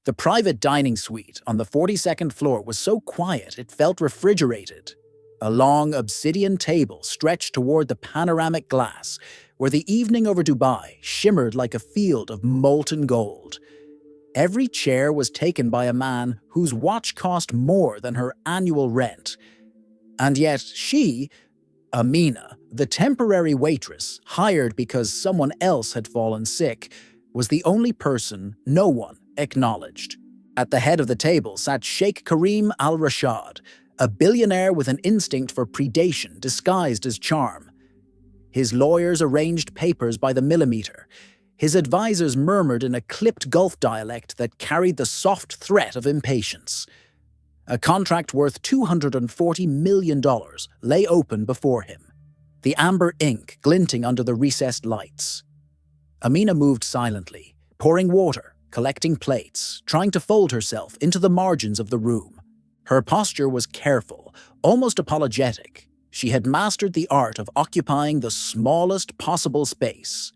The private dining suite on the 42nd floor was so quiet it felt refrigerated. A long obsidian table stretched toward the panoramic glass, where the evening over Dubai shimmered like a field of molten gold. Every chair was taken by a man whose watch cost more than her annual rent. And yet she, Amina, the temporary waitress hired because someone else had fallen sick, was the only person no one acknowledged. At the head of the table sat Sheikh Karim al-Rashad, a billionaire with an instinct for predation disguised as charm. His lawyers arranged papers by the millimeter. His advisors murmured in a clipped Gulf dialect that carried the soft threat of impatience. A contract worth $240 million lay open before him, the amber ink glinting under the recessed lights. Amina moved silently, pouring water, collecting plates, trying to fold herself into the margins of the room. Her posture was careful, almost apologetic. She had mastered the art of occupying the smallest possible space.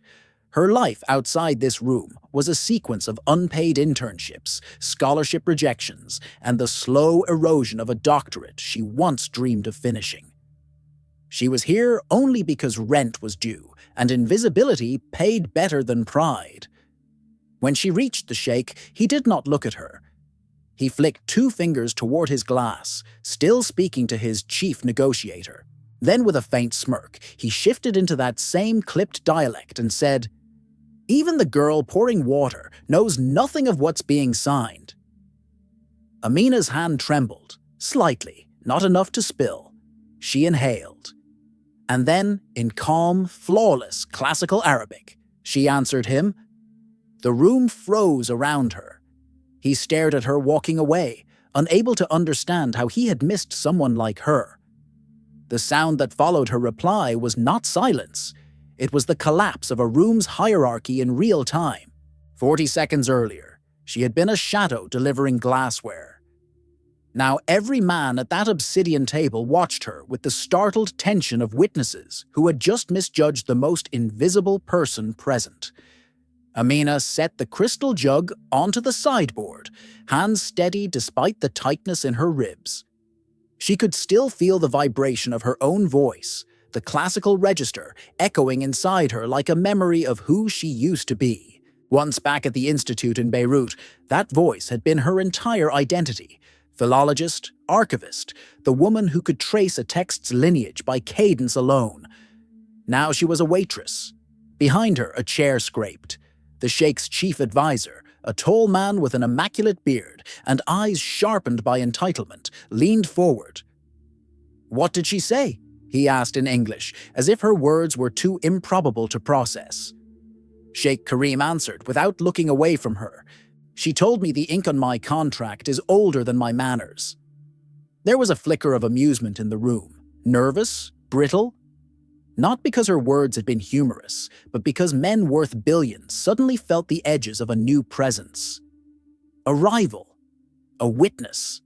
Her life outside this room was a sequence of unpaid internships, scholarship rejections, and the slow erosion of a doctorate she once dreamed of finishing. She was here only because rent was due, and invisibility paid better than pride. When she reached the sheikh, he did not look at her. He flicked 2 fingers toward his glass, still speaking to his chief negotiator. Then, with a faint smirk, he shifted into that same clipped dialect and said, "Even the girl pouring water knows nothing of what's being signed." Amina's hand trembled, slightly, not enough to spill. She inhaled. And then, in calm, flawless classical Arabic, she answered him. The room froze around her. He stared at her walking away, unable to understand how he had missed someone like her. The sound that followed her reply was not silence. It was the collapse of a room's hierarchy in real time. 40 seconds earlier, she had been a shadow delivering glassware. Now every man at that obsidian table watched her with the startled tension of witnesses who had just misjudged the most invisible person present. Amina set the crystal jug onto the sideboard, hands steady despite the tightness in her ribs. She could still feel the vibration of her own voice, the classical register echoing inside her like a memory of who she used to be. Once back at the institute in Beirut, that voice had been her entire identity. Philologist, archivist, the woman who could trace a text's lineage by cadence alone. Now she was a waitress. Behind her, a chair scraped. The sheikh's chief advisor, a tall man with an immaculate beard and eyes sharpened by entitlement, leaned forward. "What did she say?" he asked in English, as if her words were too improbable to process. Sheikh Karim answered without looking away from her. "She told me the ink on my contract is older than my manners." There was a flicker of amusement in the room. Nervous? Brittle? Not because her words had been humorous, but because men worth billions suddenly felt the edges of a new presence. A rival. A witness.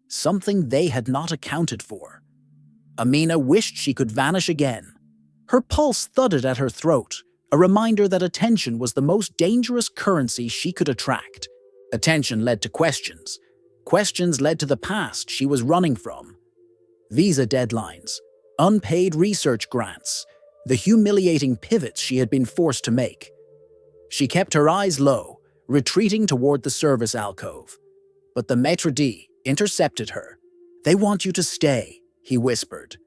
Something they had not accounted for. Amina wished she could vanish again. Her pulse thudded at her throat, a reminder that attention was the most dangerous currency she could attract. Attention led to questions. Questions led to the past she was running from. Visa deadlines. Unpaid research grants, the humiliating pivots she had been forced to make. She kept her eyes low, retreating toward the service alcove. But the maître d' intercepted her. "They want you to stay," he whispered.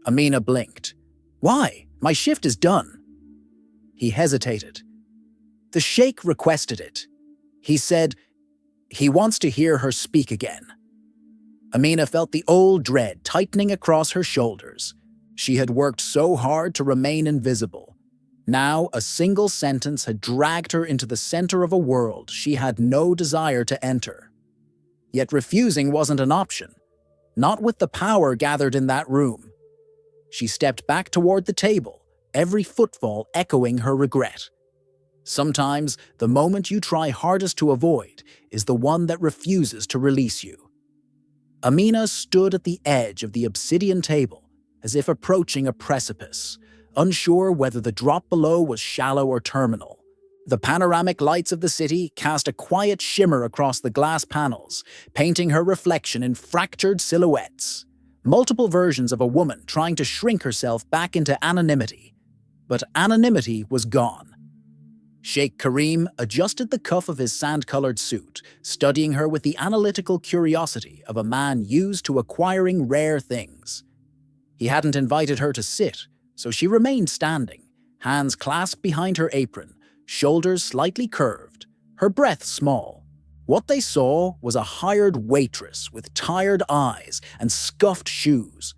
Amina blinked. "Why? My shift is done." He hesitated. "The sheikh requested it. He said he wants to hear her speak again." Amina felt the old dread tightening across her shoulders. She had worked so hard to remain invisible. Now a single sentence had dragged her into the center of a world she had no desire to enter. Yet refusing wasn't an option. Not with the power gathered in that room. She stepped back toward the table, every footfall echoing her regret. Sometimes, the moment you try hardest to avoid is the one that refuses to release you. Amina stood at the edge of the obsidian table, as if approaching a precipice, unsure whether the drop below was shallow or terminal. The panoramic lights of the city cast a quiet shimmer across the glass panels, painting her reflection in fractured silhouettes. Multiple versions of a woman trying to shrink herself back into anonymity. But anonymity was gone. Sheikh Karim adjusted the cuff of his sand-colored suit, studying her with the analytical curiosity of a man used to acquiring rare things. He hadn't invited her to sit, so she remained standing, hands clasped behind her apron, shoulders slightly curved, her breath small. What they saw was a hired waitress with tired eyes and scuffed shoes.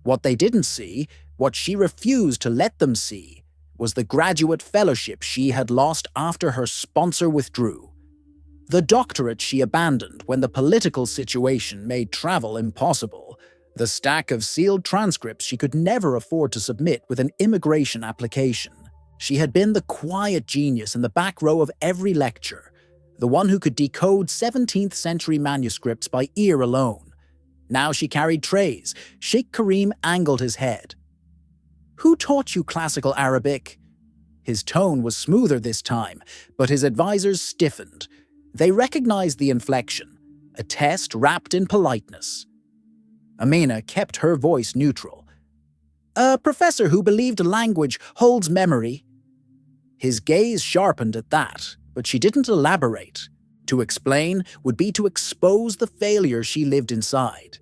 What they didn't see, what she refused to let them see, was the graduate fellowship she had lost after her sponsor withdrew. The doctorate she abandoned when the political situation made travel impossible. The stack of sealed transcripts she could never afford to submit with an immigration application. She had been the quiet genius in the back row of every lecture, the one who could decode 17th century manuscripts by ear alone. Now she carried trays. Sheikh Karim angled his head. "Who taught you classical Arabic?" His tone was smoother this time, but his advisors stiffened. They recognized the inflection, a test wrapped in politeness. Amina kept her voice neutral. "A professor who believed language holds memory." His gaze sharpened at that, but she didn't elaborate. To explain would be to expose the failure she lived inside,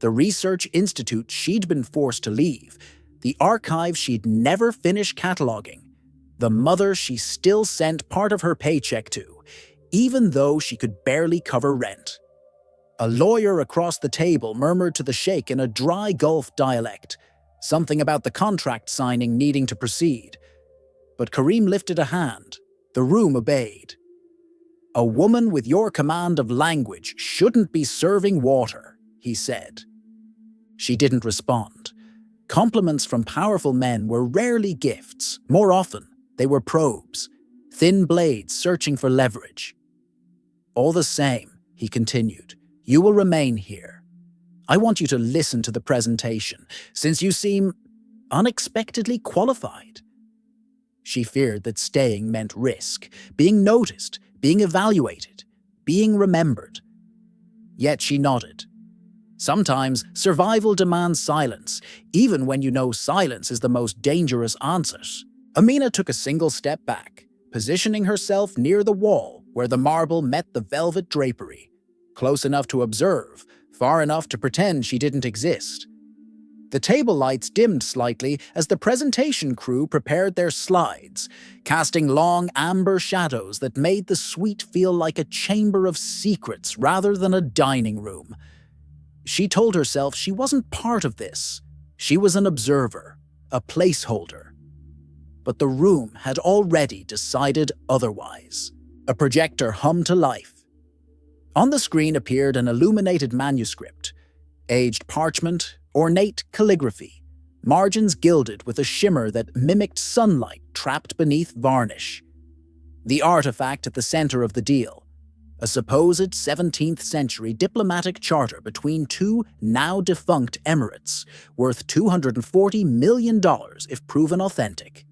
the research institute she'd been forced to leave, the archive she'd never finished cataloging, the mother she still sent part of her paycheck to, even though she could barely cover rent. A lawyer across the table murmured to the sheikh in a dry Gulf dialect, something about the contract signing needing to proceed. But Karim lifted a hand. The room obeyed. "A woman with your command of language shouldn't be serving water," he said. She didn't respond. Compliments from powerful men were rarely gifts. More often, they were probes, thin blades searching for leverage. "All the same," he continued, "you will remain here. I want you to listen to the presentation, since you seem unexpectedly qualified." She feared that staying meant risk, being noticed, being evaluated, being remembered. Yet she nodded. Sometimes survival demands silence, even when you know silence is the most dangerous answer. Amina took a single step back, positioning herself near the wall where the marble met the velvet drapery, close enough to observe, far enough to pretend she didn't exist. The table lights dimmed slightly as the presentation crew prepared their slides, casting long amber shadows that made the suite feel like a chamber of secrets rather than a dining room. She told herself she wasn't part of this. She was an observer, a placeholder. But the room had already decided otherwise. A projector hummed to life. On the screen appeared an illuminated manuscript, aged parchment, ornate calligraphy, margins gilded with a shimmer that mimicked sunlight trapped beneath varnish. The artifact at the center of the deal, a supposed 17th century diplomatic charter between two now-defunct emirates, worth $240 million if proven authentic.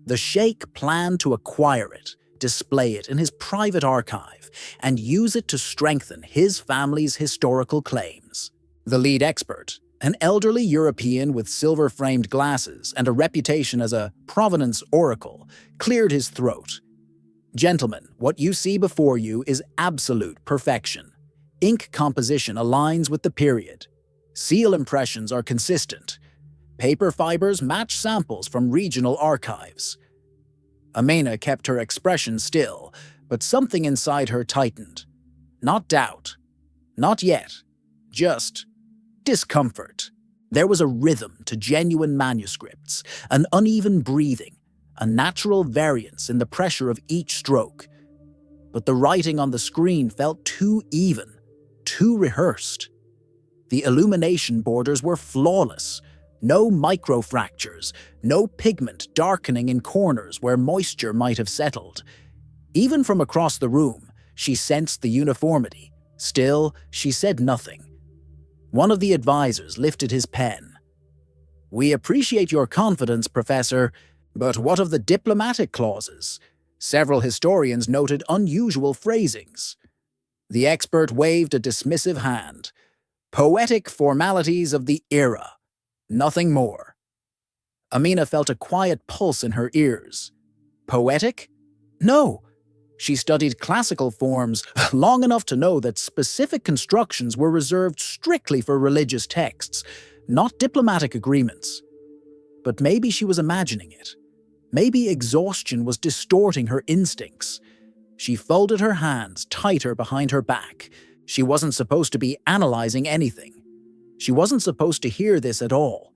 The sheikh planned to acquire it, display it in his private archive, and use it to strengthen his family's historical claims. The lead expert, an elderly European with silver-framed glasses and a reputation as a provenance oracle, cleared his throat. "Gentlemen, what you see before you is absolute perfection. Ink composition aligns with the period. Seal impressions are consistent. Paper fibers match samples from regional archives." Amina kept her expression still, but something inside her tightened. Not doubt. Not yet. Just discomfort. There was a rhythm to genuine manuscripts, an uneven breathing, a natural variance in the pressure of each stroke. But the writing on the screen felt too even, too rehearsed. The illumination borders were flawless. No microfractures, no pigment darkening in corners where moisture might have settled. Even from across the room, she sensed the uniformity. Still, she said nothing. One of the advisors lifted his pen. "We appreciate your confidence, Professor, but what of the diplomatic clauses? Several historians noted unusual phrasings. The expert waved a dismissive hand. Poetic formalities of the era. Nothing more. Amina felt a quiet pulse in her ears. Poetic? No. She studied classical forms long enough to know that specific constructions were reserved strictly for religious texts, not diplomatic agreements. But maybe she was imagining it. Maybe exhaustion was distorting her instincts. She folded her hands tighter behind her back. She wasn't supposed to be analyzing anything. She wasn't supposed to hear this at all.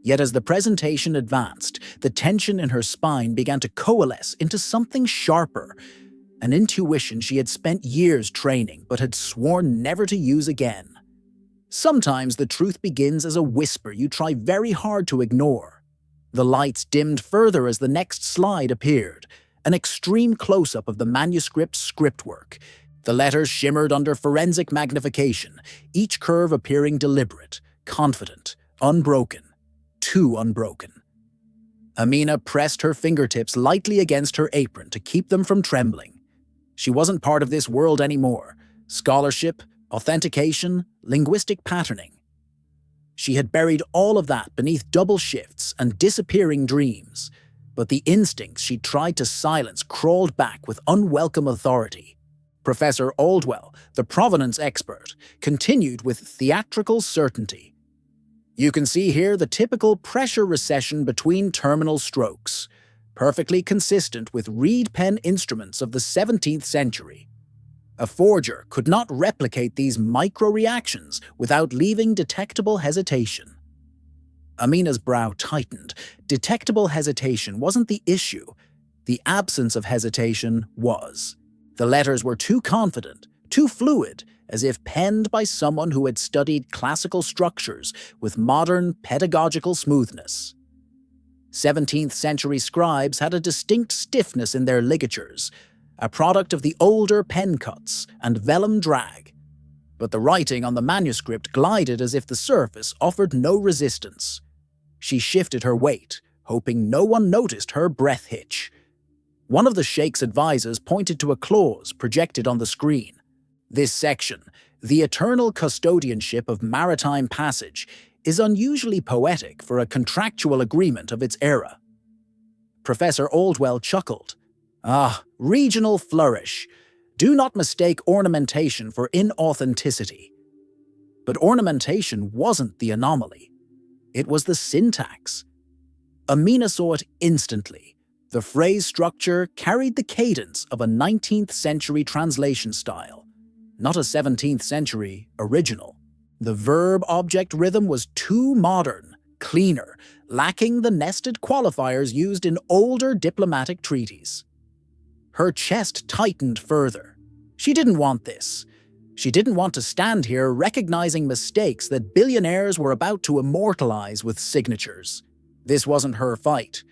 Yet as the presentation advanced, the tension in her spine began to coalesce into something sharper, an intuition she had spent years training but had sworn never to use again. Sometimes the truth begins as a whisper you try very hard to ignore. The lights dimmed further as the next slide appeared, an extreme close-up of the manuscript's scriptwork. The letters shimmered under forensic magnification, each curve appearing deliberate, confident, unbroken. Too unbroken. Amina pressed her fingertips lightly against her apron to keep them from trembling. She wasn't part of this world anymore. Scholarship, authentication, linguistic patterning. She had buried all of that beneath double shifts and disappearing dreams, but the instincts she tried to silence crawled back with unwelcome authority. Professor Aldwell, the provenance expert, continued with theatrical certainty. You can see here the typical pressure recession between terminal strokes, perfectly consistent with reed pen instruments of the 17th century. A forger could not replicate these micro-reactions without leaving detectable hesitation. Amina's brow tightened. Detectable hesitation wasn't the issue. The absence of hesitation was. The letters were too confident, too fluid, as if penned by someone who had studied classical structures with modern pedagogical smoothness. 17th century scribes had a distinct stiffness in their ligatures, a product of the older pen cuts and vellum drag. But the writing on the manuscript glided as if the surface offered no resistance. She shifted her weight, hoping no one noticed her breath hitch. One of the Sheikh's advisors pointed to a clause projected on the screen. This section, the eternal custodianship of maritime passage, is unusually poetic for a contractual agreement of its era. Professor Aldwell chuckled. Ah, regional flourish. Do not mistake ornamentation for inauthenticity. But ornamentation wasn't the anomaly. It was the syntax. Amina saw it instantly. The phrase structure carried the cadence of a 19th century translation style, not a 17th century original. The verb-object rhythm was too modern, cleaner, lacking the nested qualifiers used in older diplomatic treaties. Her chest tightened further. She didn't want this. She didn't want to stand here recognizing mistakes that billionaires were about to immortalize with signatures. This wasn't her fight.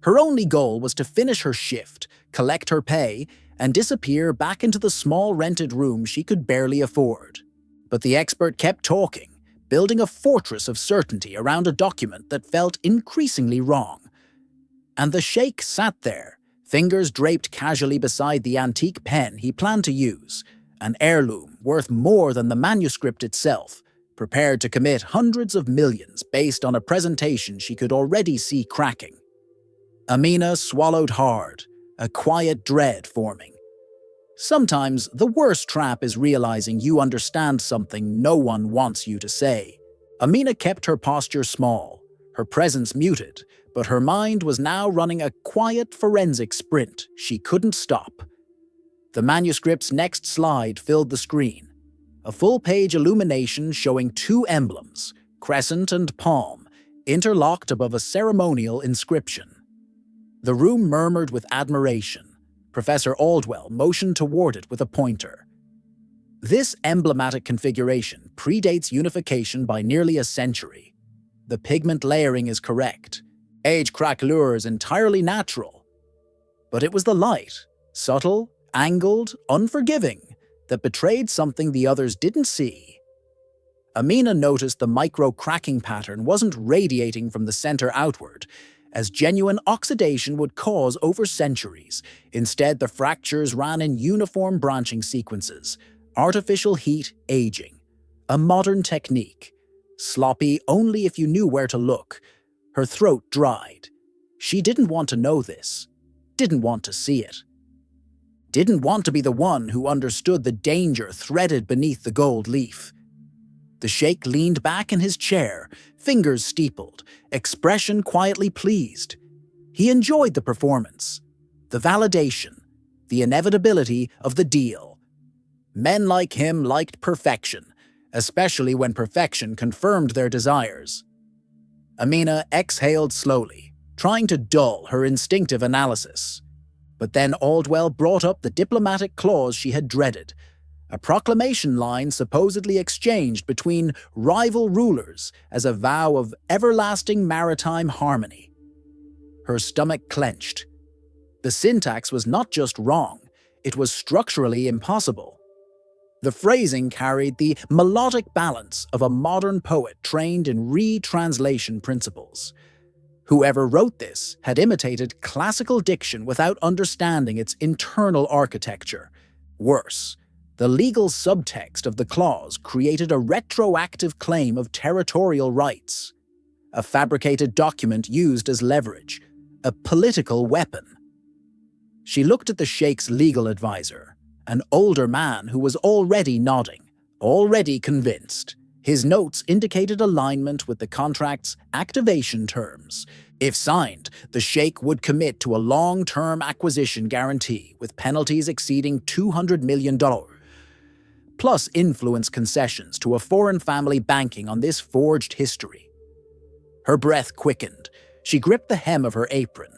Her only goal was to finish her shift, collect her pay, and disappear back into the small rented room she could barely afford. But the expert kept talking, building a fortress of certainty around a document that felt increasingly wrong. And the sheikh sat there, fingers draped casually beside the antique pen he planned to use, an heirloom worth more than the manuscript itself, prepared to commit hundreds of millions based on a presentation she could already see cracking. Amina swallowed hard, a quiet dread forming. Sometimes the worst trap is realizing you understand something no one wants you to say. Amina kept her posture small, her presence muted, but her mind was now running a quiet forensic sprint she couldn't stop. The manuscript's next slide filled the screen, a full-page illumination showing two emblems, crescent and palm, interlocked above a ceremonial inscription. The room murmured with admiration. Professor Aldwell motioned toward it with a pointer. This emblematic configuration predates unification by nearly a century. The pigment layering is correct. Age craquelure is entirely natural. But it was the light, subtle, angled, unforgiving, that betrayed something the others didn't see. Amina noticed the micro-cracking pattern wasn't radiating from the center outward. as genuine oxidation would cause over centuries. Instead, the fractures ran in uniform branching sequences, artificial heat aging, a modern technique, sloppy only if you knew where to look. Her throat dried. She didn't want to know this, didn't want to see it. Didn't want to be the one who understood the danger threaded beneath the gold leaf. The sheikh leaned back in his chair, fingers steepled, expression quietly pleased. He enjoyed the performance, the validation, the inevitability of the deal. Men like him liked perfection, especially when perfection confirmed their desires. Amina exhaled slowly, trying to dull her instinctive analysis. But then Aldwell brought up the diplomatic clause she had dreaded, a proclamation line supposedly exchanged between rival rulers as a vow of everlasting maritime harmony. Her stomach clenched. The syntax was not just wrong, it was structurally impossible. The phrasing carried the melodic balance of a modern poet trained in retranslation principles. Whoever wrote this had imitated classical diction without understanding its internal architecture. Worse, the legal subtext of the clause created a retroactive claim of territorial rights, a fabricated document used as leverage, a political weapon. She looked at the sheikh's legal advisor, an older man who was already nodding, already convinced. His notes indicated alignment with the contract's activation terms. If signed, the sheikh would commit to a long-term acquisition guarantee with penalties exceeding $200 million, plus influence concessions to a foreign family banking on this forged history. Her breath quickened. She gripped the hem of her apron.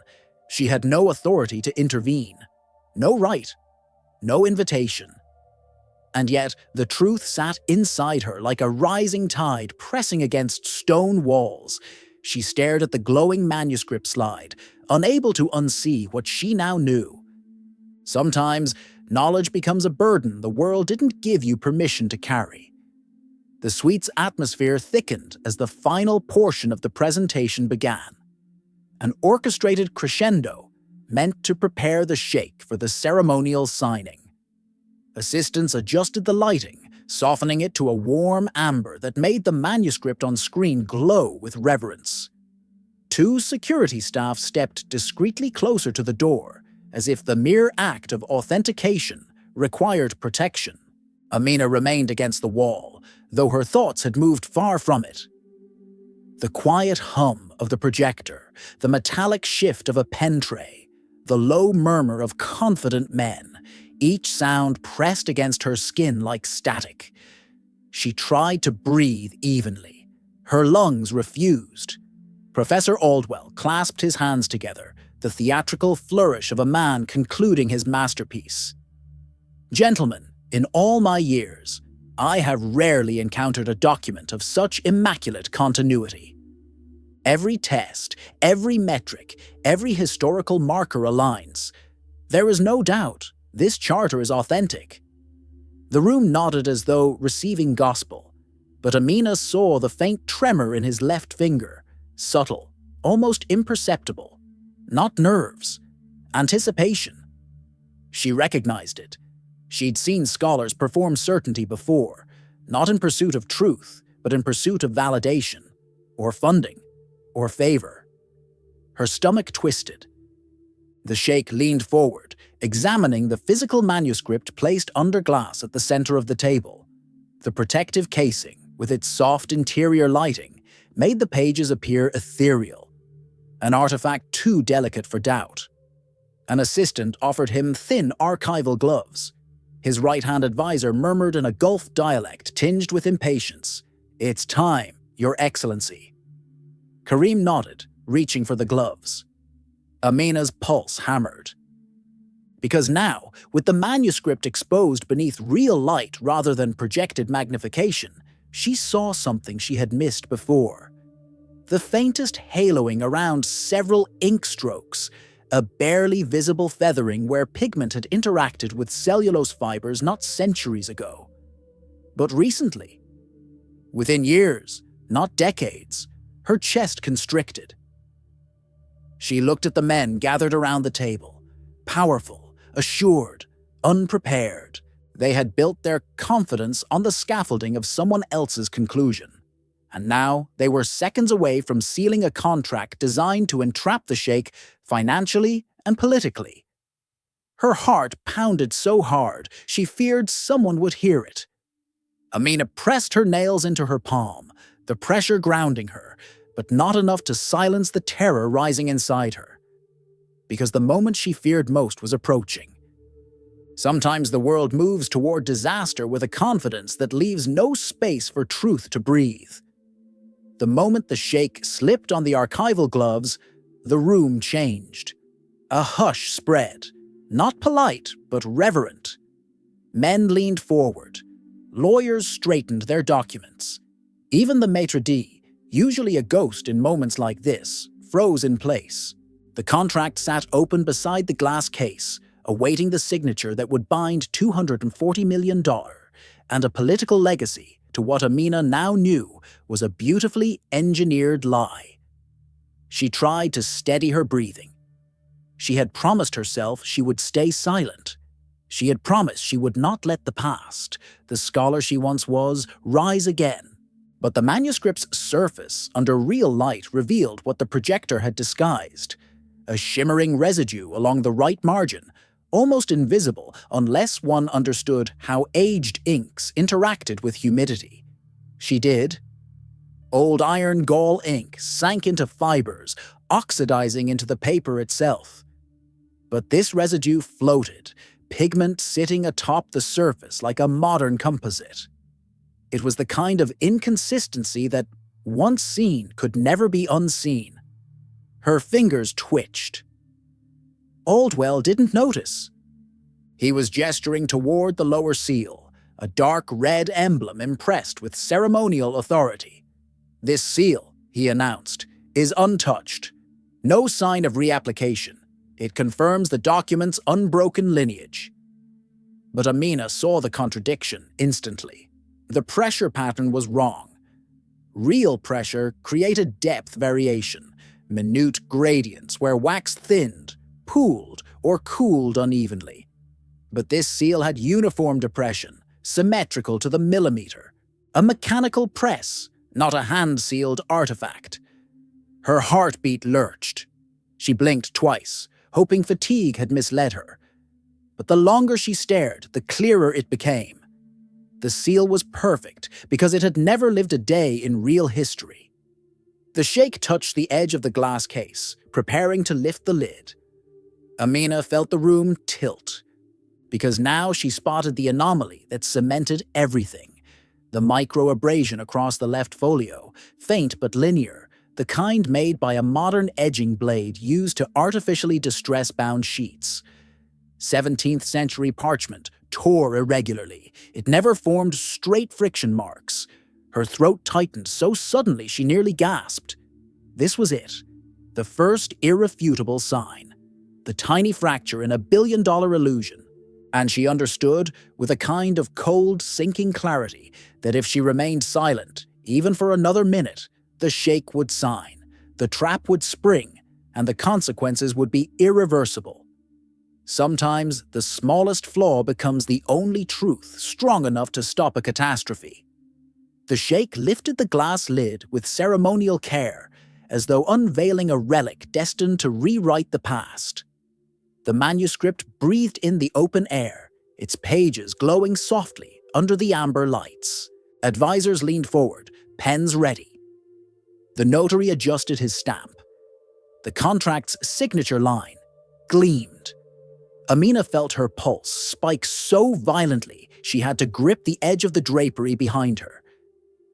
She had no authority to intervene, no right, no invitation. And yet, the truth sat inside her like a rising tide pressing against stone walls. She stared at the glowing manuscript slide, unable to unsee what she now knew. Sometimes, knowledge becomes a burden the world didn't give you permission to carry. The suite's atmosphere thickened as the final portion of the presentation began. An orchestrated crescendo meant to prepare the sheikh for the ceremonial signing. Assistants adjusted the lighting, softening it to a warm amber that made the manuscript on screen glow with reverence. Two security staff stepped discreetly closer to the door, as if the mere act of authentication required protection. Amina remained against the wall, though her thoughts had moved far from it. The quiet hum of the projector, the metallic shift of a pen tray, the low murmur of confident men, each sound pressed against her skin like static. She tried to breathe evenly. Her lungs refused. Professor Aldwell clasped his hands together, the theatrical flourish of a man concluding his masterpiece. Gentlemen, in all my years, I have rarely encountered a document of such immaculate continuity. Every test, every metric, every historical marker aligns. There is no doubt this charter is authentic. The room nodded as though receiving gospel, but Amina saw the faint tremor in his left finger, subtle, almost imperceptible. Not nerves, anticipation. She recognized it. She'd seen scholars perform certainty before, not in pursuit of truth, but in pursuit of validation, or funding, or favor. Her stomach twisted. The sheikh leaned forward, examining the physical manuscript placed under glass at the center of the table. The protective casing, with its soft interior lighting, made the pages appear ethereal, an artifact too delicate for doubt. An assistant offered him thin archival gloves. His right-hand advisor murmured in a Gulf dialect tinged with impatience, "It's time, Your Excellency." Karim nodded, reaching for the gloves. Amina's pulse hammered. Because now, with the manuscript exposed beneath real light rather than projected magnification, she saw something she had missed before. The faintest haloing around several ink strokes, a barely visible feathering where pigment had interacted with cellulose fibers not centuries ago, but recently. Within years, not decades, her chest constricted. She looked at the men gathered around the table, powerful, assured, unprepared. They had built their confidence on the scaffolding of someone else's conclusion. And now they were seconds away from sealing a contract designed to entrap the sheikh financially and politically. Her heart pounded so hard she feared someone would hear it. Amina pressed her nails into her palm, the pressure grounding her, but not enough to silence the terror rising inside her. Because the moment she feared most was approaching. Sometimes the world moves toward disaster with a confidence that leaves no space for truth to breathe. The moment the sheikh slipped on the archival gloves, the room changed. A hush spread, not polite, but reverent. Men leaned forward. Lawyers straightened their documents. Even the maitre d', usually a ghost in moments like this, froze in place. The contract sat open beside the glass case, awaiting the signature that would bind $240 million and a political legacy to what Amina now knew was a beautifully engineered lie. She tried to steady her breathing. She had promised herself she would stay silent. She had promised she would not let the past, the scholar she once was, rise again. But the manuscript's surface under real light revealed what the projector had disguised. A shimmering residue along the right margin, almost invisible unless one understood how aged inks interacted with humidity. She did. Old iron gall ink sank into fibers, oxidizing into the paper itself. But this residue floated, pigment sitting atop the surface like a modern composite. It was the kind of inconsistency that, once seen, could never be unseen. Her fingers twitched. Aldwell didn't notice. He was gesturing toward the lower seal, a dark red emblem impressed with ceremonial authority. "This seal," he announced, "is untouched. No sign of reapplication. It confirms the document's unbroken lineage." But Amina saw the contradiction instantly. The pressure pattern was wrong. Real pressure created depth variation, minute gradients where wax thinned, pooled, or cooled unevenly. But this seal had uniform depression, symmetrical to the millimeter. A mechanical press, not a hand-sealed artifact. Her heartbeat lurched. She blinked twice, hoping fatigue had misled her. But the longer she stared, the clearer it became. The seal was perfect because it had never lived a day in real history. The sheikh touched the edge of the glass case, preparing to lift the lid. Amina felt the room tilt, because now she spotted the anomaly that cemented everything. The micro-abrasion across the left folio, faint but linear, the kind made by a modern edging blade used to artificially distress bound sheets. 17th century parchment tore irregularly. It never formed straight friction marks. Her throat tightened so suddenly she nearly gasped. This was it, the first irrefutable sign. The tiny fracture in a billion-dollar illusion. And she understood, with a kind of cold, sinking clarity, that if she remained silent, even for another minute, the sheikh would sign, the trap would spring, and the consequences would be irreversible. Sometimes the smallest flaw becomes the only truth strong enough to stop a catastrophe. The sheikh lifted the glass lid with ceremonial care, as though unveiling a relic destined to rewrite the past. The manuscript breathed in the open air, its pages glowing softly under the amber lights. Advisors leaned forward, pens ready. The notary adjusted his stamp. The contract's signature line gleamed. Amina felt her pulse spike so violently she had to grip the edge of the drapery behind her.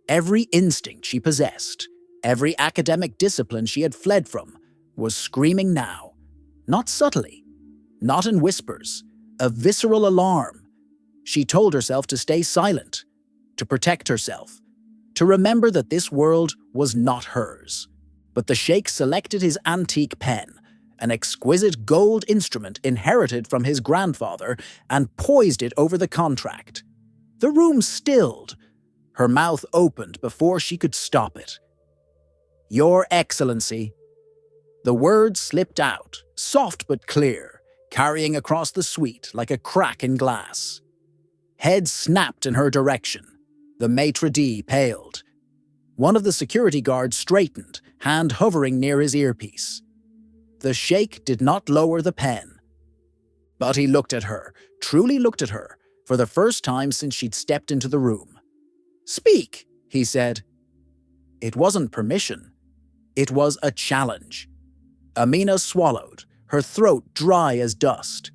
Every instinct she possessed, every academic discipline she had fled from, was screaming now. Not subtly, not in whispers, a visceral alarm. She told herself to stay silent, to protect herself, to remember that this world was not hers. But the sheikh selected his antique pen, an exquisite gold instrument inherited from his grandfather, and poised it over the contract. The room stilled. Her mouth opened before she could stop it. "Your Excellency." The words slipped out, soft but clear, carrying across the suite like a crack in glass. Heads snapped in her direction. The maitre d' paled. One of the security guards straightened, hand hovering near his earpiece. The sheikh did not lower the pen. But he looked at her, truly looked at her, for the first time since she'd stepped into the room. "Speak," he said. It wasn't permission. It was a challenge. Amina swallowed, her throat dry as dust.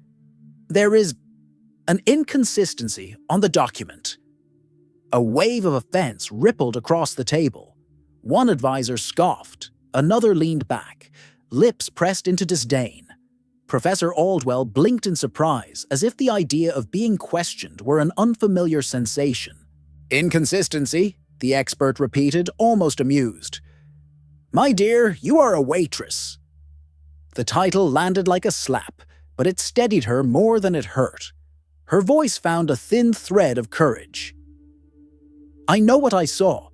"There is an inconsistency on the document." A wave of offense rippled across the table. One advisor scoffed, another leaned back, lips pressed into disdain. Professor Aldwell blinked in surprise, as if the idea of being questioned were an unfamiliar sensation. "Inconsistency," the expert repeated, almost amused. "My dear, you are a waitress." The title landed like a slap, but it steadied her more than it hurt. Her voice found a thin thread of courage. "I know what I saw."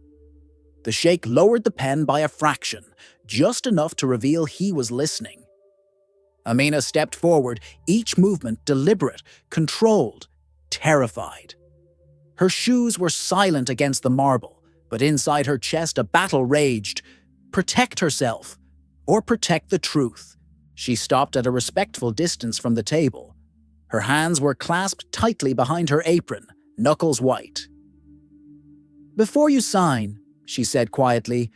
The sheikh lowered the pen by a fraction, just enough to reveal he was listening. Amina stepped forward, each movement deliberate, controlled, terrified. Her shoes were silent against the marble, but inside her chest a battle raged. Protect herself, or protect the truth. She stopped at a respectful distance from the table. Her hands were clasped tightly behind her apron, knuckles white. "Before you sign," she said quietly,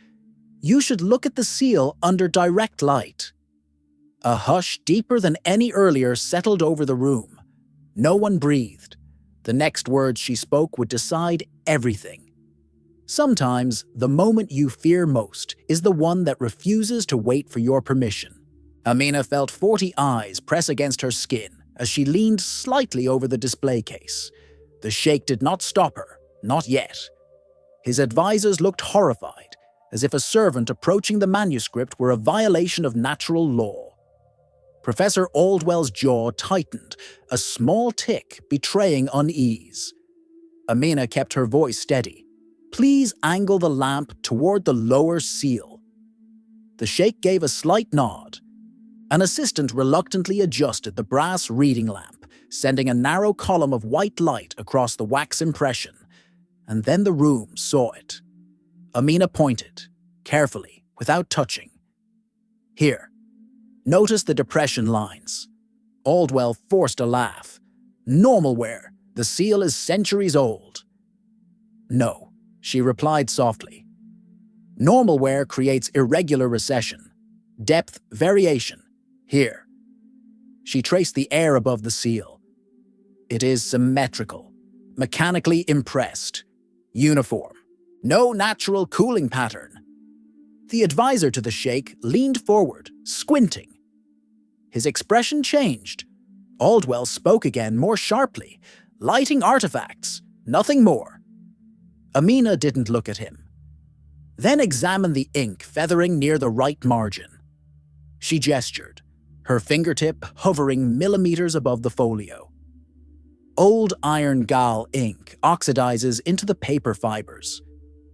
"you should look at the seal under direct light." A hush deeper than any earlier settled over the room. No one breathed. The next words she spoke would decide everything. Sometimes, the moment you fear most is the one that refuses to wait for your permission. Amina felt 40 eyes press against her skin as she leaned slightly over the display case. The sheikh did not stop her, not yet. His advisors looked horrified, as if a servant approaching the manuscript were a violation of natural law. Professor Aldwell's jaw tightened, a small tick betraying unease. Amina kept her voice steady. "Please angle the lamp toward the lower seal." The sheikh gave a slight nod. An assistant reluctantly adjusted the brass reading lamp, sending a narrow column of white light across the wax impression. And then the room saw it. Amina pointed, carefully, without touching. "Here. Notice the depression lines." Aldwell forced a laugh. "Normal wear. The seal is centuries old." "No," she replied softly. "Normal wear creates irregular recession. Depth variation. Here." She traced the air above the seal. "It is symmetrical, mechanically impressed, uniform. No natural cooling pattern." The advisor to the sheikh leaned forward, squinting. His expression changed. Aldwell spoke again more sharply. "Lighting artifacts, nothing more." Amina didn't look at him. Then examined the ink feathering near the right margin. She gestured, her fingertip hovering millimeters above the folio. Old iron gall ink oxidizes into the paper fibers,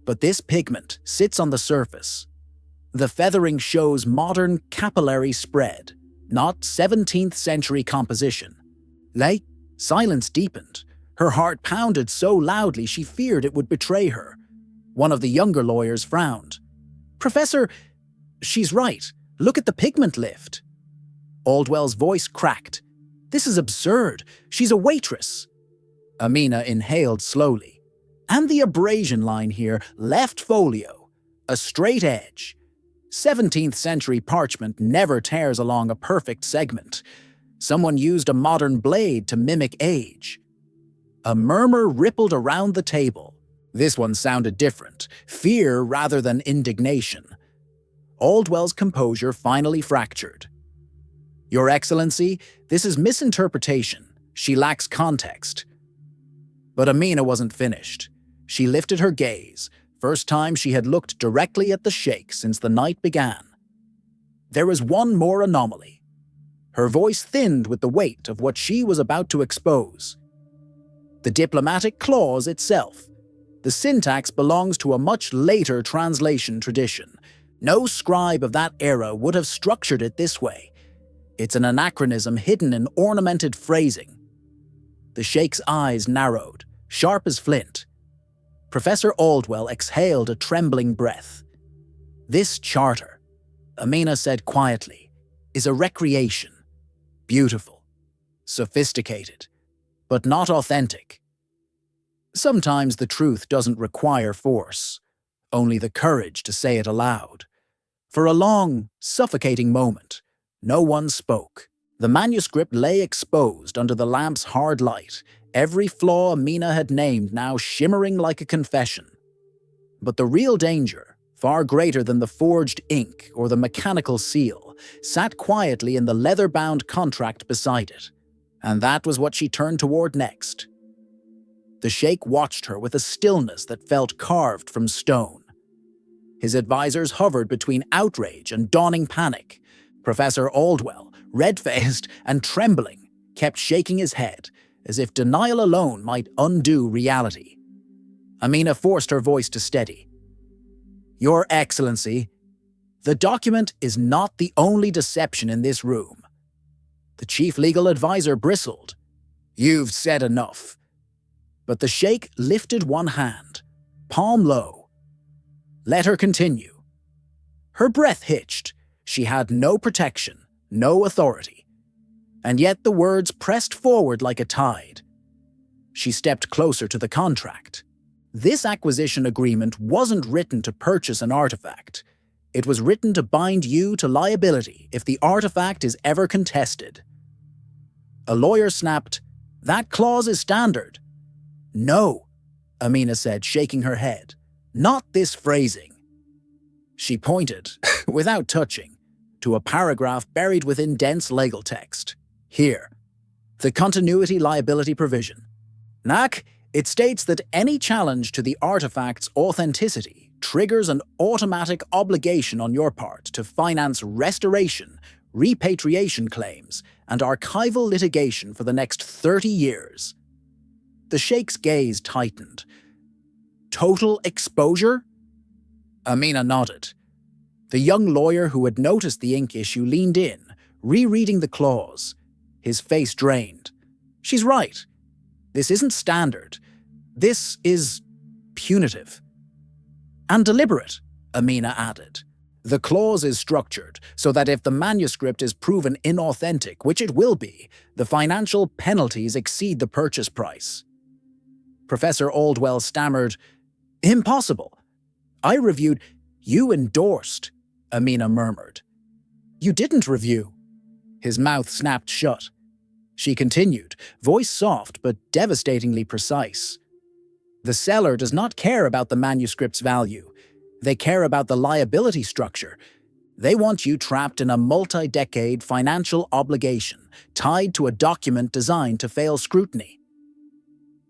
but this pigment sits on the surface. The feathering shows modern capillary spread, not 17th century composition. Silence deepened. Her heart pounded so loudly she feared it would betray her. One of the younger lawyers frowned. "Professor, she's right. Look at the pigment lift." Aldwell's voice cracked. "This is absurd. She's a waitress." Amina inhaled slowly. "And the abrasion line here, left folio. A straight edge. 17th century parchment never tears along a perfect segment. Someone used a modern blade to mimic age." A murmur rippled around the table. This one sounded different, fear rather than indignation. Aldwell's composure finally fractured. "Your Excellency, this is misinterpretation. She lacks context." But Amina wasn't finished. She lifted her gaze, first time she had looked directly at the sheikh since the night began. There was one more anomaly. Her voice thinned with the weight of what she was about to expose. The diplomatic clause itself. The syntax belongs to a much later translation tradition, No scribe of that era would have structured it this way. It's an anachronism hidden in ornamented phrasing. The Sheikh's eyes narrowed, sharp as flint. Professor Aldwell exhaled a trembling breath. This charter, Amina said quietly, is a recreation. Beautiful, sophisticated, but not authentic. Sometimes the truth doesn't require force, only the courage to say it aloud. For a long, suffocating moment, no one spoke. The manuscript lay exposed under the lamp's hard light, every flaw Amina had named now shimmering like a confession. But the real danger, far greater than the forged ink or the mechanical seal, sat quietly in the leather-bound contract beside it. And that was what she turned toward next. The Sheikh watched her with a stillness that felt carved from stone. His advisors hovered between outrage and dawning panic. Professor Aldwell, red-faced and trembling, kept shaking his head, as if denial alone might undo reality. Amina forced her voice to steady. Your Excellency, the document is not the only deception in this room. The chief legal advisor bristled. You've said enough. But the Sheikh lifted one hand, palm low. Let her continue. Her breath hitched. She had no protection, no authority. And yet the words pressed forward like a tide. She stepped closer to the contract. This acquisition agreement wasn't written to purchase an artifact. It was written to bind you to liability if the artifact is ever contested. A lawyer snapped, That clause is standard. No, Amina said, shaking her head. Not this phrasing. She pointed, without touching, to a paragraph buried within dense legal text. Here, the continuity liability provision. Nak, it states that any challenge to the artifact's authenticity triggers an automatic obligation on your part to finance restoration, repatriation claims, and archival litigation for the next 30 years. The Sheikh's gaze tightened. Total exposure? Amina nodded. The young lawyer who had noticed the ink issue leaned in, rereading the clause. His face drained. She's right. This isn't standard. This is punitive. And deliberate, Amina added. The clause is structured so that if the manuscript is proven inauthentic, which it will be, the financial penalties exceed the purchase price. Professor Aldwell stammered, Impossible. I reviewed. You endorsed, Amina murmured. You didn't review. His mouth snapped shut. She continued, voice soft but devastatingly precise. The seller does not care about the manuscript's value. They care about the liability structure. They want you trapped in a multi-decade financial obligation tied to a document designed to fail scrutiny.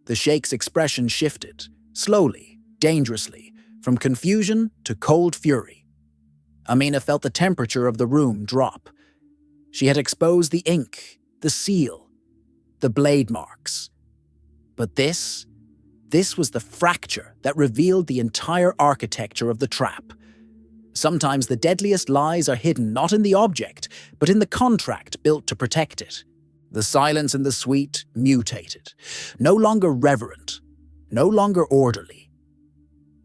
The Sheikh's expression shifted, slowly, dangerously, from confusion to cold fury. Amina felt the temperature of the room drop. She had exposed the ink, the seal, the blade marks. But this was the fracture that revealed the entire architecture of the trap. Sometimes the deadliest lies are hidden not in the object, but in the contract built to protect it. The silence in the suite mutated, no longer reverent, no longer orderly.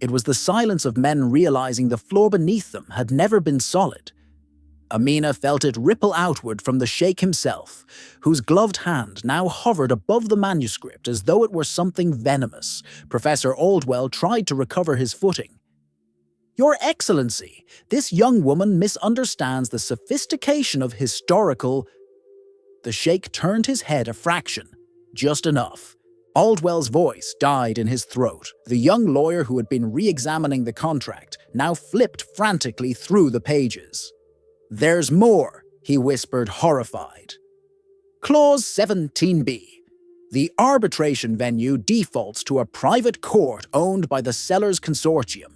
It was the silence of men realizing the floor beneath them had never been solid. Amina felt it ripple outward from the Sheikh himself, whose gloved hand now hovered above the manuscript as though it were something venomous. Professor Aldwell tried to recover his footing. Your Excellency, this young woman misunderstands the sophistication of historical... The Sheikh turned his head a fraction, just enough. Aldwell's voice died in his throat. The young lawyer who had been re-examining the contract now flipped frantically through the pages. There's more, he whispered, horrified. Clause 17b. The arbitration venue defaults to a private court owned by the seller's consortium,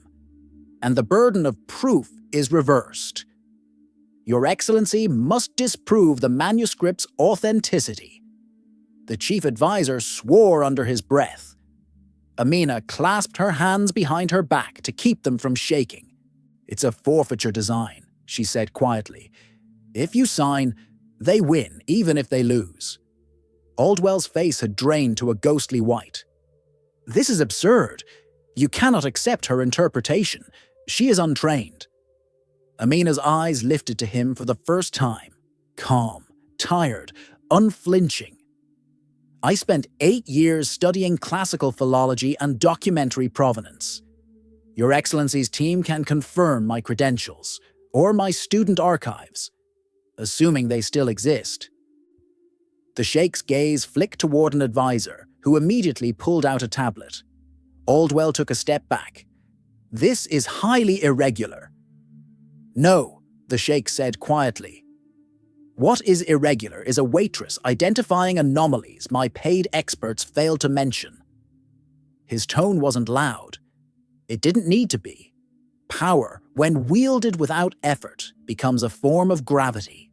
and the burden of proof is reversed. Your Excellency must disprove the manuscript's authenticity. The chief advisor swore under his breath. Amina clasped her hands behind her back to keep them from shaking. It's a forfeiture design, she said quietly. If you sign, they win, even if they lose. Aldwell's face had drained to a ghostly white. This is absurd. You cannot accept her interpretation. She is untrained. Amina's eyes lifted to him for the first time, calm, tired, unflinching. I spent 8 years studying classical philology and documentary provenance. Your Excellency's team can confirm my credentials, or my student archives, assuming they still exist. The Sheikh's gaze flicked toward an advisor, who immediately pulled out a tablet. Aldwell took a step back. This is highly irregular. No, the Sheikh said quietly. What is irregular is a waitress identifying anomalies my paid experts failed to mention. His tone wasn't loud. It didn't need to be. Power, when wielded without effort, becomes a form of gravity.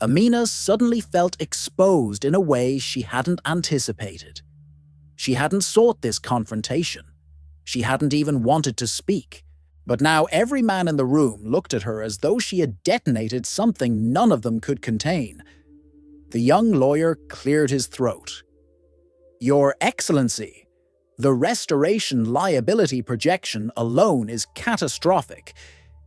Amina suddenly felt exposed in a way she hadn't anticipated. She hadn't sought this confrontation. She hadn't even wanted to speak. But now every man in the room looked at her as though she had detonated something none of them could contain. The young lawyer cleared his throat. Your Excellency, the restoration liability projection alone is catastrophic.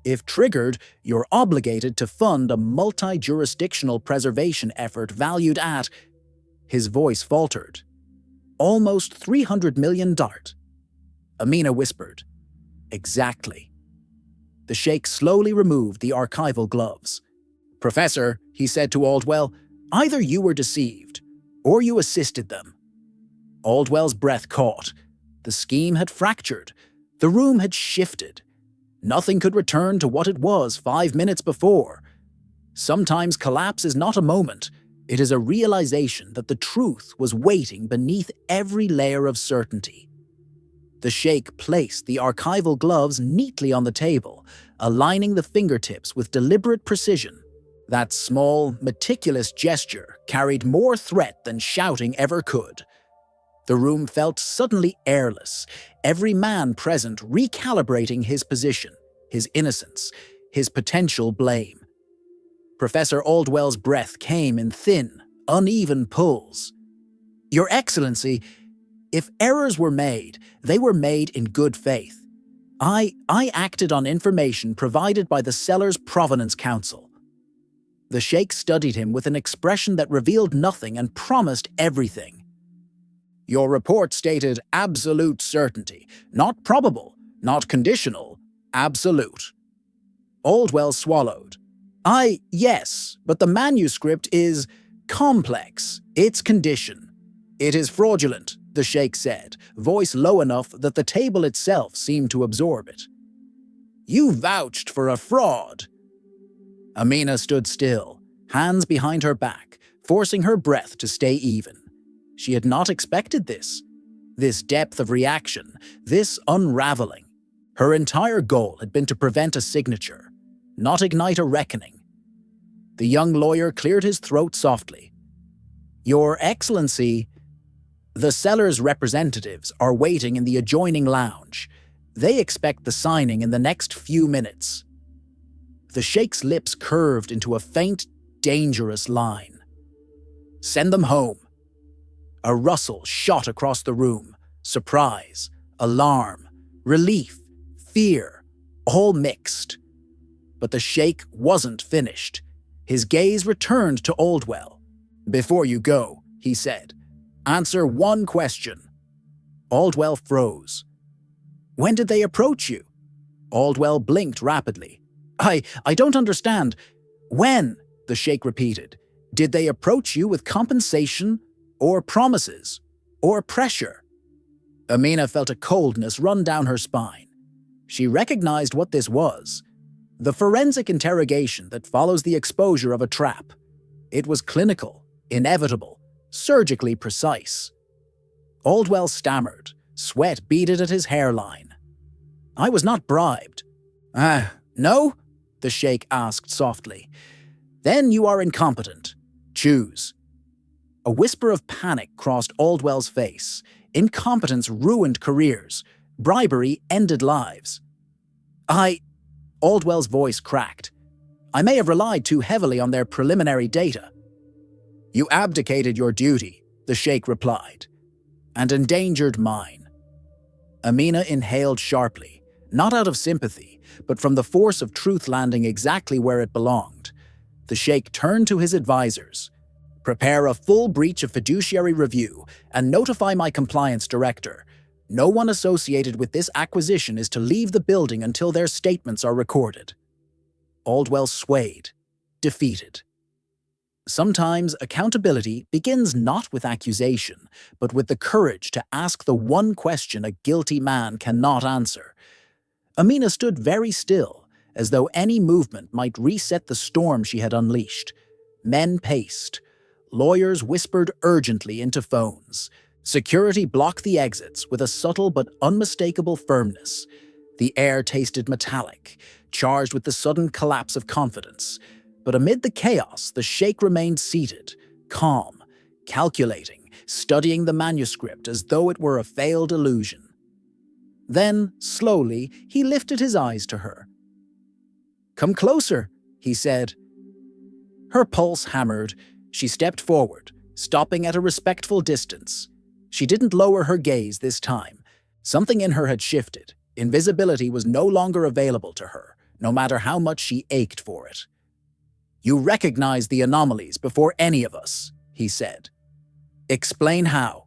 If triggered, you're obligated to fund a multi-jurisdictional preservation effort valued at— His voice faltered. Almost $300 million. Amina whispered. Exactly. The Sheikh slowly removed the archival gloves. Professor, he said to Aldwell, either you were deceived, or you assisted them. Aldwell's breath caught. The scheme had fractured. The room had shifted. Nothing could return to what it was 5 minutes before. Sometimes collapse is not a moment. It is a realization that the truth was waiting beneath every layer of certainty. The Sheikh placed the archival gloves neatly on the table, aligning the fingertips with deliberate precision. That small, meticulous gesture carried more threat than shouting ever could. The room felt suddenly airless, every man present recalibrating his position, his innocence, his potential blame. Professor Aldwell's breath came in thin, uneven pulls. Your Excellency, if errors were made, they were made in good faith. I acted on information provided by the Sellers Provenance Council. The Sheikh studied him with an expression that revealed nothing and promised everything. Your report stated absolute certainty, not probable, not conditional, absolute. Aldwell swallowed. Yes, but the manuscript is complex, it's condition. It is fraudulent, the Sheikh said, voice low enough that the table itself seemed to absorb it. You vouched for a fraud. Amina stood still, hands behind her back, forcing her breath to stay even. She had not expected this depth of reaction, this unraveling. Her entire goal had been to prevent a signature, not ignite a reckoning. The young lawyer cleared his throat softly. Your Excellency, the Sellers' representatives are waiting in the adjoining lounge. They expect the signing in the next few minutes. The Sheikh's lips curved into a faint, dangerous line. Send them home. A rustle shot across the room. Surprise, alarm, relief, fear, all mixed. But the Sheikh wasn't finished. His gaze returned to Aldwell. Before you go, he said, answer one question. Aldwell froze. When did they approach you? Aldwell blinked rapidly. I don't understand. When? The Sheikh repeated. Did they approach you with compensation, or promises, or pressure? Amina felt a coldness run down her spine. She recognized what this was. The forensic interrogation that follows the exposure of a trap. It was clinical, inevitable, surgically precise. Aldwell stammered, sweat beaded at his hairline. I was not bribed. No? The Sheikh asked softly. Then you are incompetent. Choose. A whisper of panic crossed Aldwell's face. Incompetence ruined careers. Bribery ended lives. Aldwell's voice cracked. I may have relied too heavily on their preliminary data. You abdicated your duty, the sheikh replied, and endangered mine. Amina inhaled sharply, not out of sympathy, but from the force of truth landing exactly where it belonged. The sheikh turned to his advisors. Prepare a full breach of fiduciary review and notify my compliance director. No one associated with this acquisition is to leave the building until their statements are recorded. Aldwell swayed, defeated. Sometimes accountability begins not with accusation, but with the courage to ask the one question a guilty man cannot answer. Amina stood very still, as though any movement might reset the storm she had unleashed. Men paced. Lawyers whispered urgently into phones. Security blocked the exits with a subtle but unmistakable firmness. The air tasted metallic, charged with the sudden collapse of confidence. But amid the chaos, the sheikh remained seated, calm, calculating, studying the manuscript as though it were a failed illusion. Then, slowly, he lifted his eyes to her. Come closer, he said. Her pulse hammered. She stepped forward, stopping at a respectful distance. She didn't lower her gaze this time. Something in her had shifted. Invisibility was no longer available to her, no matter how much she ached for it. You recognized the anomalies before any of us, he said. Explain how.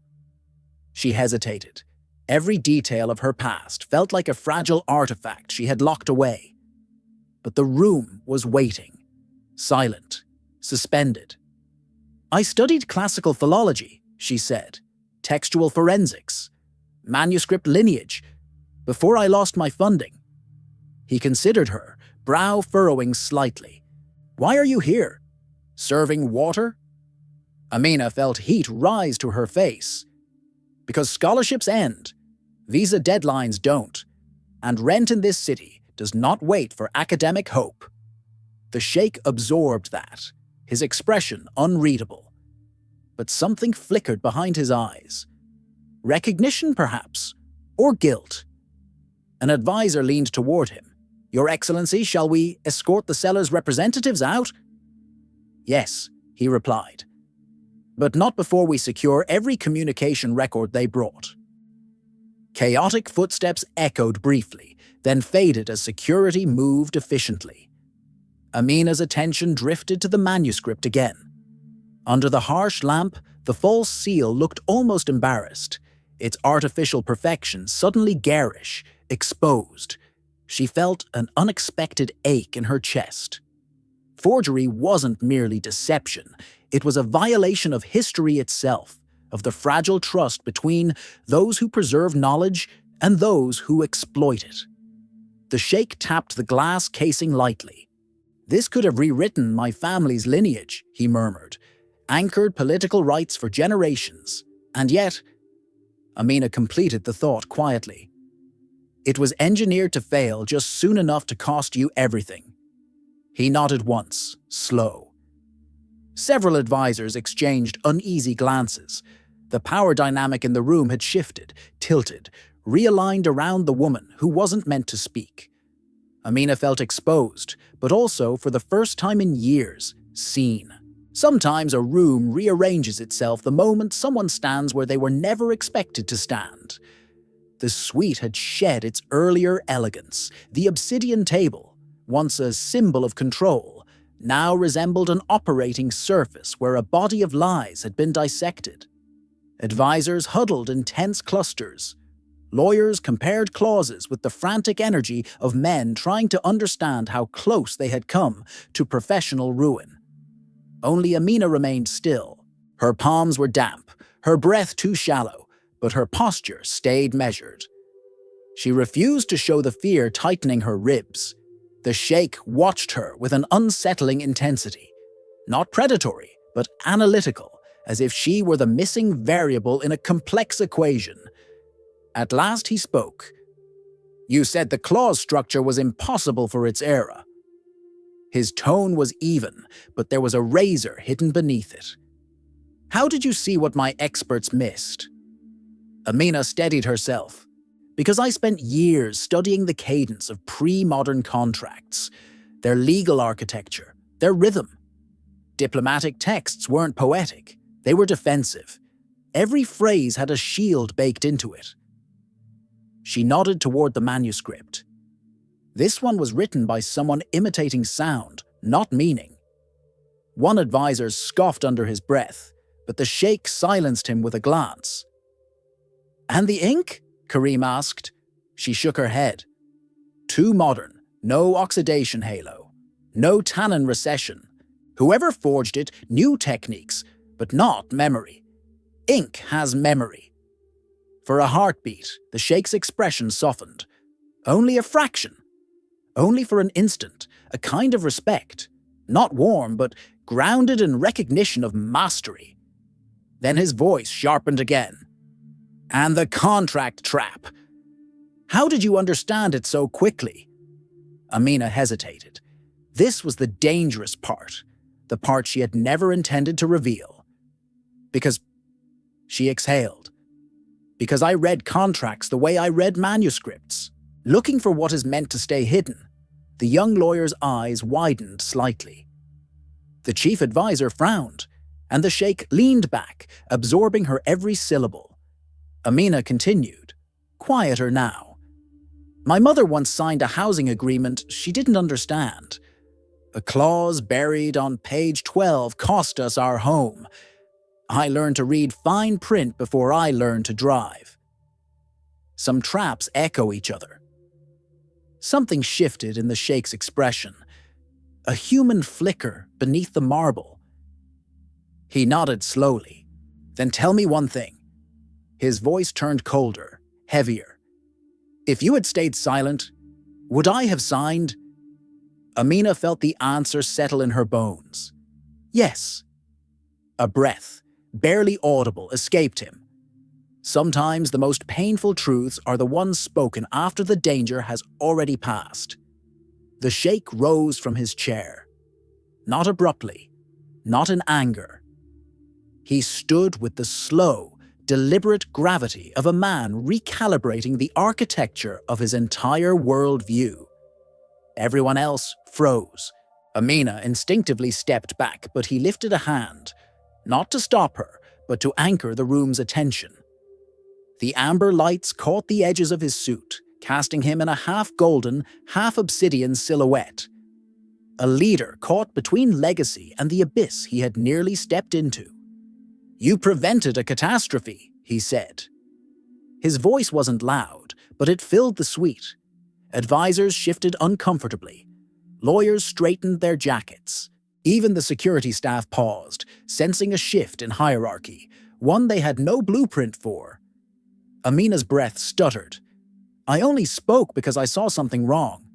She hesitated. Every detail of her past felt like a fragile artifact she had locked away. But the room was waiting, silent, suspended. I studied classical philology, she said, textual forensics, manuscript lineage, before I lost my funding. He considered her, brow furrowing slightly. Why are you here? Serving water? Amina felt heat rise to her face. Because scholarships end, visa deadlines don't, and rent in this city does not wait for academic hope. The sheikh absorbed that, his expression unreadable. But something flickered behind his eyes. Recognition, perhaps, or guilt. An advisor leaned toward him. Your Excellency, shall we escort the seller's representatives out? Yes, he replied. But not before we secure every communication record they brought. Chaotic footsteps echoed briefly, then faded as security moved efficiently. Amina's attention drifted to the manuscript again. Under the harsh lamp, the false seal looked almost embarrassed, its artificial perfection suddenly garish, exposed. She felt an unexpected ache in her chest. Forgery wasn't merely deception, it was a violation of history itself, of the fragile trust between those who preserve knowledge and those who exploit it. The sheikh tapped the glass casing lightly. This could have rewritten my family's lineage, he murmured, anchored political rights for generations, and yet, Amina completed the thought quietly. It was engineered to fail just soon enough to cost you everything. He nodded once, slow. Several advisors exchanged uneasy glances. The power dynamic in the room had shifted, tilted, realigned around the woman who wasn't meant to speak. Amina felt exposed, but also, for the first time in years, seen. Sometimes a room rearranges itself the moment someone stands where they were never expected to stand. The suite had shed its earlier elegance. The obsidian table, once a symbol of control, now resembled an operating surface where a body of lies had been dissected. Advisors huddled in tense clusters. Lawyers compared clauses with the frantic energy of men trying to understand how close they had come to professional ruin. Only Amina remained still. Her palms were damp, her breath too shallow, but her posture stayed measured. She refused to show the fear tightening her ribs. The sheikh watched her with an unsettling intensity, not predatory, but analytical, as if she were the missing variable in a complex equation. At last he spoke. You said the clause structure was impossible for its era. His tone was even, but there was a razor hidden beneath it. How did you see what my experts missed? Amina steadied herself. Because I spent years studying the cadence of pre-modern contracts, their legal architecture, their rhythm. Diplomatic texts weren't poetic, they were defensive. Every phrase had a shield baked into it. She nodded toward the manuscript. This one was written by someone imitating sound, not meaning. One advisor scoffed under his breath, but the sheikh silenced him with a glance. "And the ink?" Kareem asked. She shook her head. "Too modern, no oxidation halo, no tannin recession. Whoever forged it knew techniques, but not memory. Ink has memory." For a heartbeat, the sheikh's expression softened. Only a fraction. Only for an instant, a kind of respect. Not warm, but grounded in recognition of mastery. Then his voice sharpened again. "And the contract trap. How did you understand it so quickly?" Amina hesitated. This was the dangerous part, the part she had never intended to reveal. "Because," she exhaled, "because I read contracts the way I read manuscripts, looking for what is meant to stay hidden." The young lawyer's eyes widened slightly. The chief advisor frowned, and the sheikh leaned back, absorbing her every syllable. Amina continued, quieter now. "My mother once signed a housing agreement she didn't understand. A clause buried on page 12 cost us our home. I learned to read fine print before I learned to drive." Some traps echo each other. Something shifted in the sheikh's expression. A human flicker beneath the marble. He nodded slowly. "Then tell me one thing." His voice turned colder, heavier. "If you had stayed silent, would I have signed?" Amina felt the answer settle in her bones. Yes. A breath, barely audible, escaped him. Sometimes the most painful truths are the ones spoken after the danger has already passed. The sheikh rose from his chair. Not abruptly, not in anger. He stood with the slow, deliberate gravity of a man recalibrating the architecture of his entire worldview. Everyone else froze. Amina instinctively stepped back, but he lifted a hand, not to stop her, but to anchor the room's attention. The amber lights caught the edges of his suit, casting him in a half-golden, half-obsidian silhouette. A leader caught between legacy and the abyss he had nearly stepped into. "You prevented a catastrophe," he said. His voice wasn't loud, but it filled the suite. Advisors shifted uncomfortably. Lawyers straightened their jackets. Even the security staff paused, sensing a shift in hierarchy, one they had no blueprint for. Amina's breath stuttered. "I only spoke because I saw something wrong."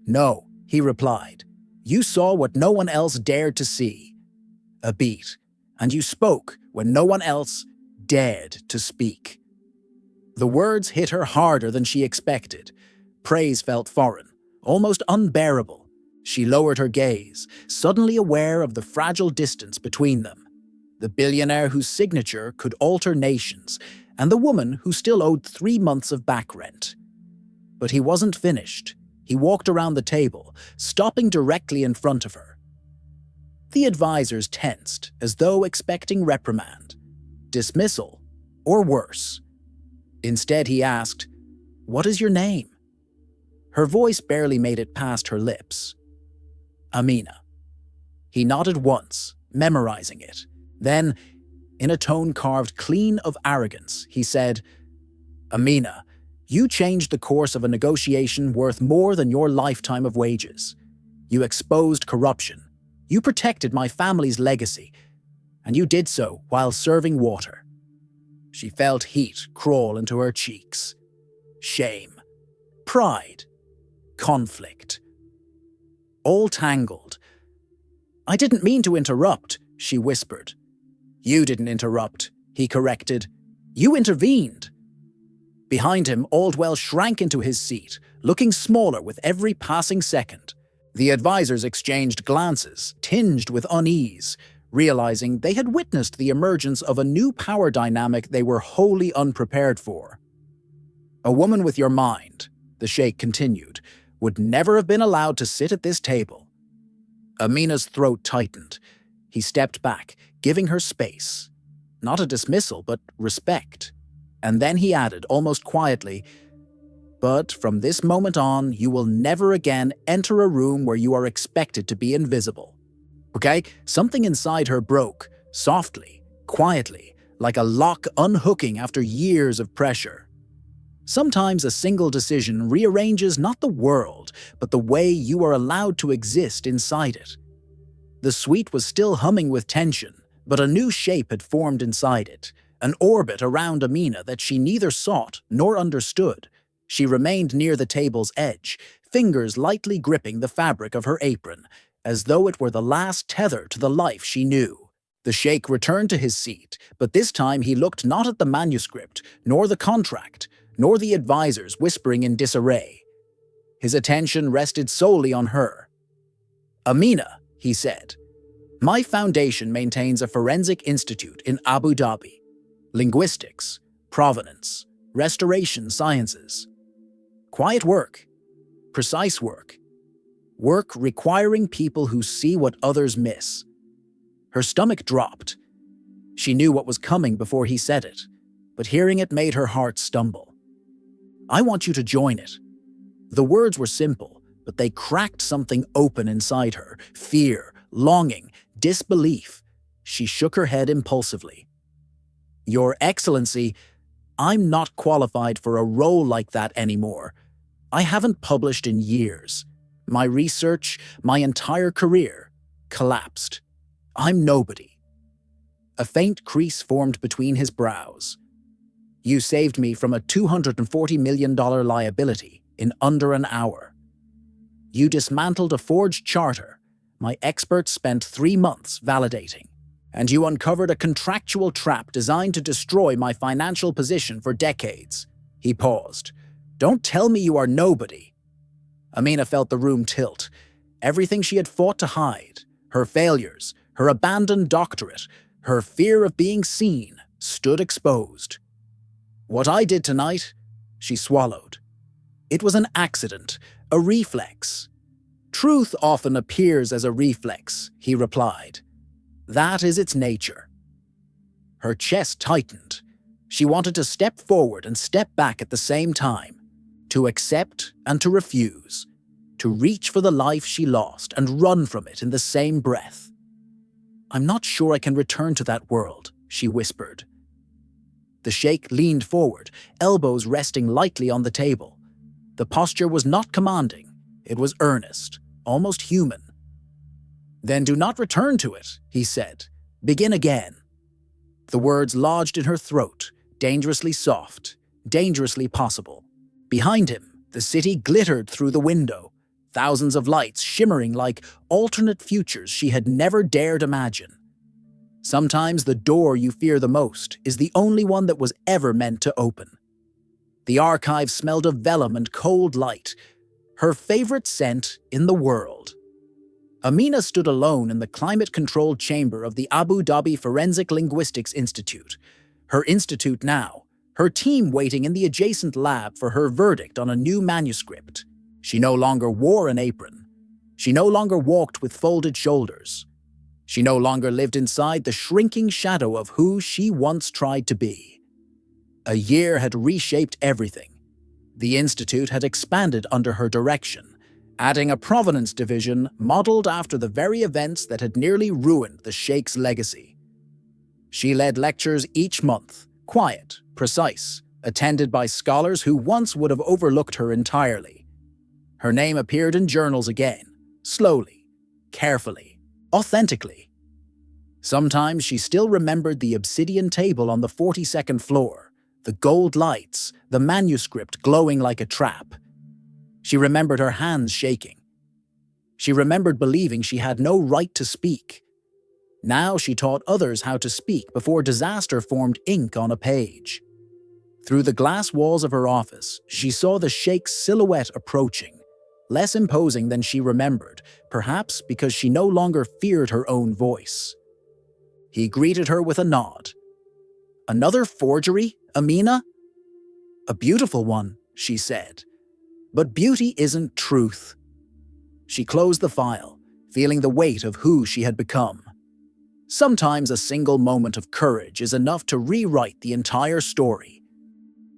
"No," he replied. "You saw what no one else dared to see. A beat. And you spoke when no one else dared to speak." The words hit her harder than she expected. Praise felt foreign, almost unbearable. She lowered her gaze, suddenly aware of the fragile distance between them. The billionaire whose signature could alter nations, and the woman who still owed 3 months of back rent. But he wasn't finished. He walked around the table, stopping directly in front of her. The advisors tensed, as though expecting reprimand, dismissal, or worse. Instead, he asked, "What is your name?" Her voice barely made it past her lips. "Amina." He nodded once, memorizing it. Then, in a tone carved clean of arrogance, he said, "Amina, you changed the course of a negotiation worth more than your lifetime of wages. You exposed corruption. You protected my family's legacy, and you did so while serving water." She felt heat crawl into her cheeks. Shame, pride, conflict. All tangled. "I didn't mean to interrupt," she whispered. "You didn't interrupt," he corrected. "You intervened." Behind him, Aldwell shrank into his seat, looking smaller with every passing second. The advisors exchanged glances, tinged with unease, realizing they had witnessed the emergence of a new power dynamic they were wholly unprepared for. A woman with your mind, the sheikh continued, would never have been allowed to sit at this table. Amina's throat tightened. He stepped back, giving her space. Not a dismissal, but respect. And then he added, almost quietly, "But from this moment on, you will never again enter a room where you are expected to be invisible." Okay? Something inside her broke, softly, quietly, like a lock unhooking after years of pressure. Sometimes a single decision rearranges not the world, but the way you are allowed to exist inside it. The suite was still humming with tension, but a new shape had formed inside it, an orbit around Amina that she neither sought nor understood. She remained near the table's edge, fingers lightly gripping the fabric of her apron, as though it were the last tether to the life she knew. The sheikh returned to his seat, but this time he looked not at the manuscript, nor the contract, nor the advisors whispering in disarray. His attention rested solely on her. "Amina," he said, "my foundation maintains a forensic institute in Abu Dhabi. Linguistics, provenance, restoration sciences. Quiet work, precise work. Work requiring people who see what others miss." Her stomach dropped. She knew what was coming before he said it, but hearing it made her heart stumble. "I want you to join it." The words were simple, but they cracked something open inside her. Fear, longing, disbelief. She shook her head impulsively. "Your Excellency, I'm not qualified for a role like that anymore. I haven't published in years. My research, my entire career, collapsed. I'm nobody." A faint crease formed between his brows. "You saved me from a $240 million liability in under an hour. You dismantled a forged charter my experts spent 3 months validating. And you uncovered a contractual trap designed to destroy my financial position for decades." He paused. "Don't tell me you are nobody." Amina felt the room tilt. Everything she had fought to hide, her failures, her abandoned doctorate, her fear of being seen, stood exposed. "What I did tonight," she swallowed. "It was an accident, a reflex." "Truth often appears as a reflex," he replied. "That is its nature." Her chest tightened. She wanted to step forward and step back at the same time, to accept and to refuse, to reach for the life she lost and run from it in the same breath. "I'm not sure I can return to that world," she whispered. The sheikh leaned forward, elbows resting lightly on the table. The posture was not commanding, it was earnest, almost human. "Then do not return to it," he said. "Begin again." The words lodged in her throat, dangerously soft, dangerously possible. Behind him, the city glittered through the window, thousands of lights shimmering like alternate futures she had never dared imagine. Sometimes the door you fear the most is the only one that was ever meant to open. The archive smelled of vellum and cold light, her favorite scent in the world. Amina stood alone in the climate-controlled chamber of the Abu Dhabi Forensic Linguistics Institute. Her institute now, her team waiting in the adjacent lab for her verdict on a new manuscript. She no longer wore an apron. She no longer walked with folded shoulders. She no longer lived inside the shrinking shadow of who she once tried to be. A year had reshaped everything. The institute had expanded under her direction, adding a provenance division modeled after the very events that had nearly ruined the sheikh's legacy. She led lectures each month, quiet, precise, attended by scholars who once would have overlooked her entirely. Her name appeared in journals again, slowly, carefully, authentically. Sometimes she still remembered the obsidian table on the 42nd floor, the gold lights, the manuscript glowing like a trap. She remembered her hands shaking. She remembered believing she had no right to speak. Now she taught others how to speak before disaster formed ink on a page. Through the glass walls of her office, she saw the sheikh's silhouette approaching, less imposing than she remembered, perhaps because she no longer feared her own voice. He greeted her with a nod. "Another forgery, Amina?" "A beautiful one," she said. "But beauty isn't truth." She closed the file, feeling the weight of who she had become. Sometimes a single moment of courage is enough to rewrite the entire story.